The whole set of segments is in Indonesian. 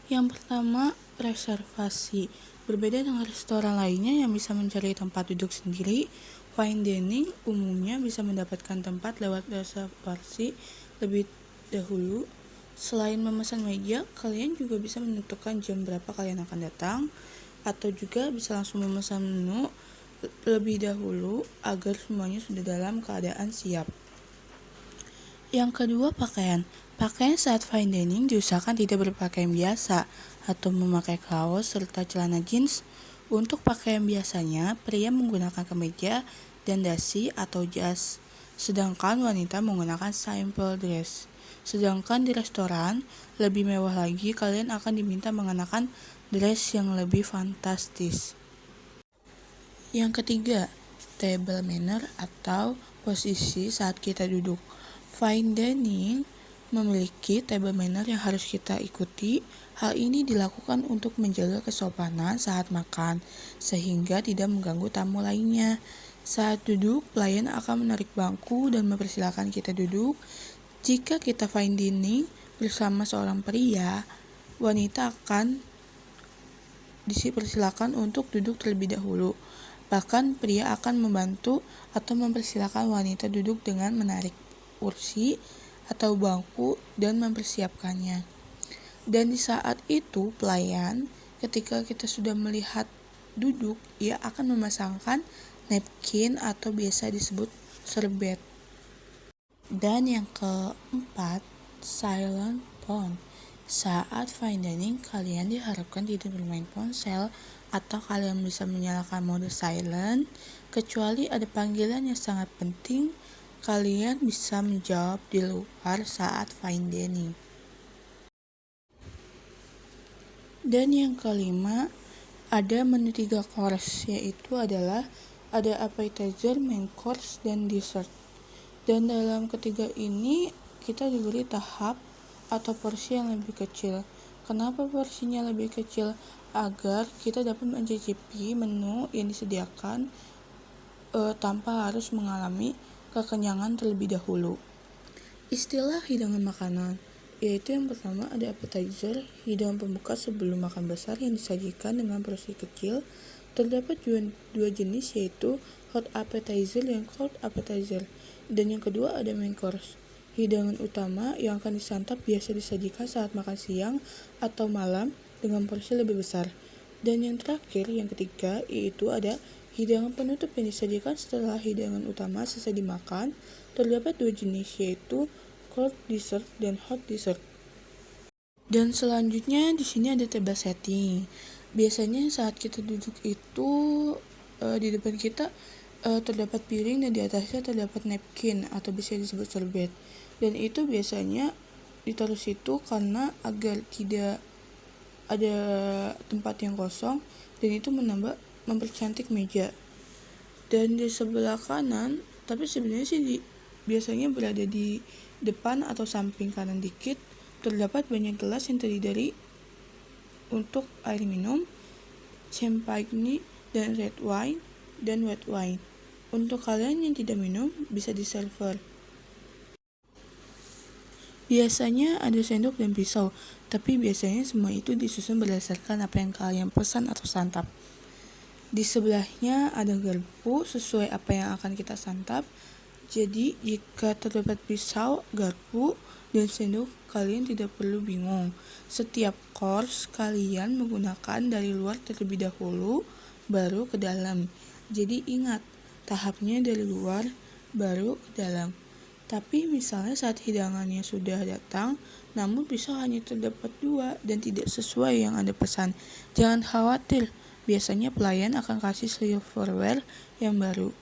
Yang pertama, reservasi. Berbeda dengan restoran lainnya yang bisa mencari tempat duduk sendiri, fine dining umumnya bisa mendapatkan tempat lewat reservasi lebih dahulu. Selain memesan meja, kalian juga bisa menentukan jam berapa kalian akan datang, atau juga bisa langsung memesan menu lebih dahulu agar semuanya sudah dalam keadaan siap. Yang kedua, pakaian. Pakaian saat fine dining diusahakan tidak berpakaian biasa atau memakai kaos serta celana jeans. Untuk pakaian biasanya, pria menggunakan kemeja dan dasi atau jas, sedangkan wanita menggunakan simple dress. Sedangkan di restoran, lebih mewah lagi, kalian akan diminta mengenakan dress yang lebih fantastis. Yang ketiga, table manner atau posisi saat kita duduk. Fine dining memiliki table manner yang harus kita ikuti. Hal ini dilakukan untuk menjaga kesopanan saat makan, sehingga tidak mengganggu tamu lainnya. Saat duduk, pelayan akan menarik bangku dan mempersilakan kita duduk. Jika kita fine dining bersama seorang pria, wanita akan dipersilakan untuk duduk terlebih dahulu. Bahkan pria akan membantu atau mempersilakan wanita duduk dengan menarik kursi atau bangku dan mempersiapkannya. Dan di saat itu pelayan, ketika kita sudah melihat duduk, ia akan memasangkan napkin atau biasa disebut serbet. Dan yang keempat, silent phone. Saat fine dining, kalian diharapkan tidak bermain ponsel atau kalian bisa menyalakan mode silent. Kecuali ada panggilan yang sangat penting, kalian bisa menjawab di luar saat fine dining. Dan yang kelima, ada menu 3 course, yaitu adalah ada appetizer, main course, dan dessert. Dan dalam ketiga ini kita diberi tahap atau porsi yang lebih kecil. Kenapa porsinya lebih kecil? Agar kita dapat mencicipi menu yang disediakan tanpa harus mengalami kekenyangan terlebih dahulu. Istilah hidangan makanan, yaitu yang pertama ada appetizer, hidangan pembuka sebelum makan besar yang disajikan dengan porsi kecil. Terdapat dua jenis, yaitu hot appetizer dan cold appetizer. Dan yang kedua ada main course, hidangan utama yang akan disantap biasa disajikan saat makan siang atau malam dengan porsi lebih besar. Dan yang terakhir, yang ketiga, yaitu ada hidangan penutup yang disajikan setelah hidangan utama selesai dimakan. Terdapat dua jenis, yaitu cold dessert dan hot dessert. Dan selanjutnya di sini ada table setting. Biasanya saat kita duduk itu di depan kita terdapat piring dan di atasnya terdapat napkin atau bisa disebut serbet. Dan itu biasanya ditaruh situ karena agar tidak ada tempat yang kosong, dan itu mempercantik meja. Dan di sebelah kanan, tapi sebenarnya sih biasanya berada di depan atau samping kanan dikit, terdapat banyak gelas yang terdiri dari untuk air minum, champagne dan red wine dan white wine. Untuk kalian yang tidak minum bisa di server. Biasanya ada sendok dan pisau, tapi biasanya semua itu disusun berdasarkan apa yang kalian pesan atau santap. Di sebelahnya ada garpu sesuai apa yang akan kita santap. Jadi jika terdapat pisau, garpu, dan sendok, kalian tidak perlu bingung. Setiap course kalian menggunakan dari luar terlebih dahulu, baru ke dalam. Jadi ingat, tahapnya dari luar, baru ke dalam. Tapi misalnya saat hidangannya sudah datang, namun pisau hanya terdapat 2 dan tidak sesuai yang Anda pesan, jangan khawatir. Biasanya pelayan akan kasih silverware yang baru.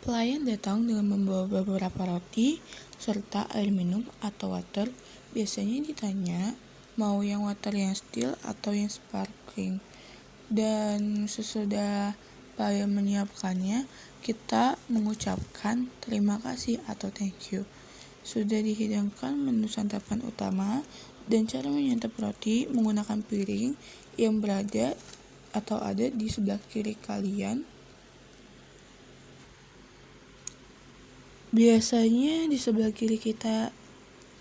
Pelayan datang dengan membawa beberapa roti serta air minum atau water. Biasanya ditanya mau yang water yang still atau yang sparkling. Dan sesudah pelayan menyiapkannya, kita mengucapkan terima kasih atau thank you. Sudah dihidangkan menu santapan utama, dan cara menyantap roti menggunakan piring yang berada atau ada di sebelah kiri kalian. Biasanya di sebelah kiri kita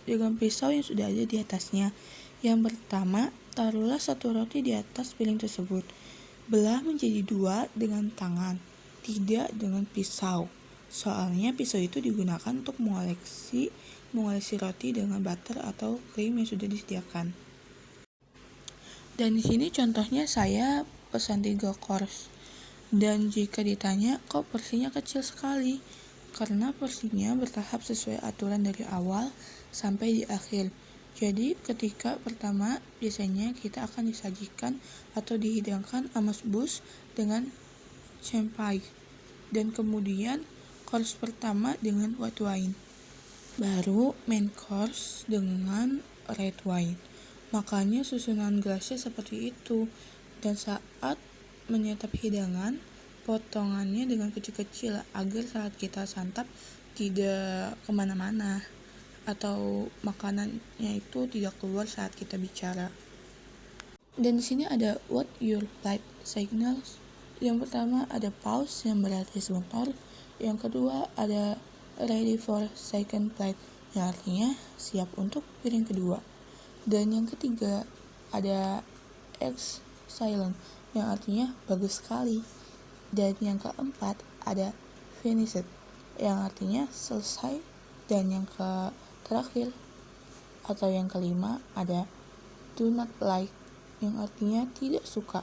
dengan pisau yang sudah ada di atasnya. Yang pertama, taruhlah satu roti di atas piring tersebut. Belah menjadi 2 dengan tangan, tidak dengan pisau. Soalnya pisau itu digunakan untuk mengolesi roti dengan butter atau krim yang sudah disediakan. Dan di sini contohnya saya pesan 3 course. Dan jika ditanya, kok porsinya kecil sekali? Karena porsinya bertahap sesuai aturan dari awal sampai di akhir. Jadi ketika pertama biasanya kita akan disajikan atau dihidangkan amuse-bouche dengan champagne. Dan kemudian course pertama dengan white wine. Baru main course dengan red wine. Makanya susunan gelasnya seperti itu. Dan saat menyantap hidangan, potongannya dengan kecil-kecil agar saat kita santap tidak kemana-mana atau makanannya itu tidak keluar saat kita bicara. Dan di sini ada what your plate signals. Yang pertama ada pause yang berarti sebentar. Yang kedua ada ready for second plate yang artinya siap untuk piring kedua. Dan yang ketiga ada excellent yang artinya bagus sekali. Dan yang keempat ada finished yang artinya selesai. Dan yang terakhir atau yang kelima ada do not like yang artinya tidak suka.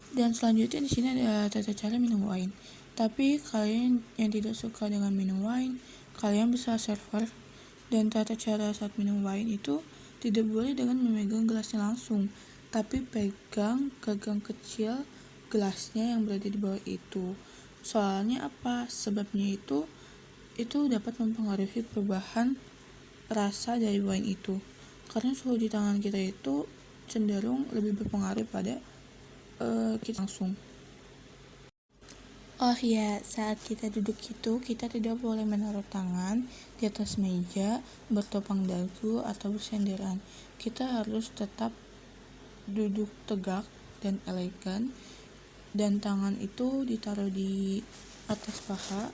Dan selanjutnya di sini ada tata cara minum wine. Tapi kalian yang tidak suka dengan minum wine, kalian bisa server. Dan tata cara saat minum wine itu tidak boleh dengan memegang gelasnya langsung, tapi pegang gagang kecil gelasnya yang berada di bawah itu. Soalnya apa? Sebabnya itu dapat mempengaruhi perubahan rasa dari wine itu. Karena suhu di tangan kita itu cenderung lebih berpengaruh pada kita langsung. Oh ya, saat kita duduk itu kita tidak boleh menaruh tangan di atas meja, bertopang dagu atau bersenderan. Kita harus tetap duduk tegak dan elegan, dan tangan itu ditaruh di atas paha.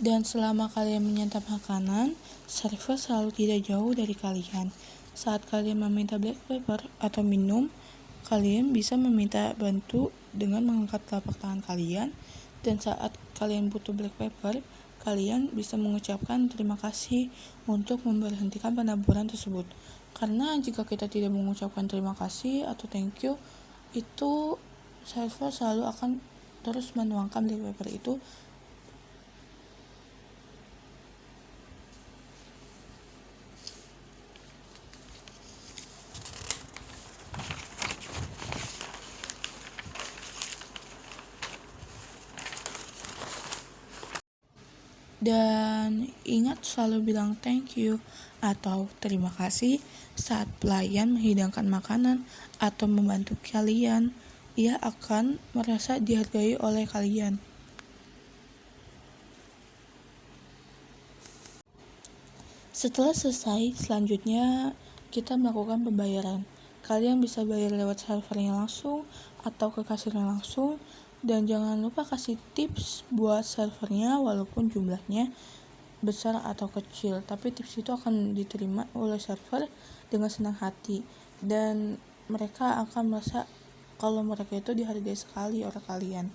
Dan selama kalian menyantap makanan, server selalu tidak jauh dari kalian. Saat kalian meminta black pepper atau minum, kalian bisa meminta bantu dengan mengangkat telapak tangan kalian. Dan saat kalian butuh black pepper, kalian bisa mengucapkan terima kasih untuk memberhentikan penaburan tersebut. Karena jika kita tidak mengucapkan terima kasih atau thank you, itu server selalu akan terus menuangkan black pepper itu. Dan ingat selalu bilang thank you atau terima kasih saat pelayan menghidangkan makanan atau membantu kalian. Ia akan merasa dihargai oleh kalian. Setelah selesai, selanjutnya kita melakukan pembayaran. Kalian bisa bayar lewat servernya langsung atau ke kasirnya langsung. Dan jangan lupa kasih tips buat servernya walaupun jumlahnya besar atau kecil. Tapi tips itu akan diterima oleh server dengan senang hati. Dan mereka akan merasa kalau mereka itu dihargai sekali oleh kalian.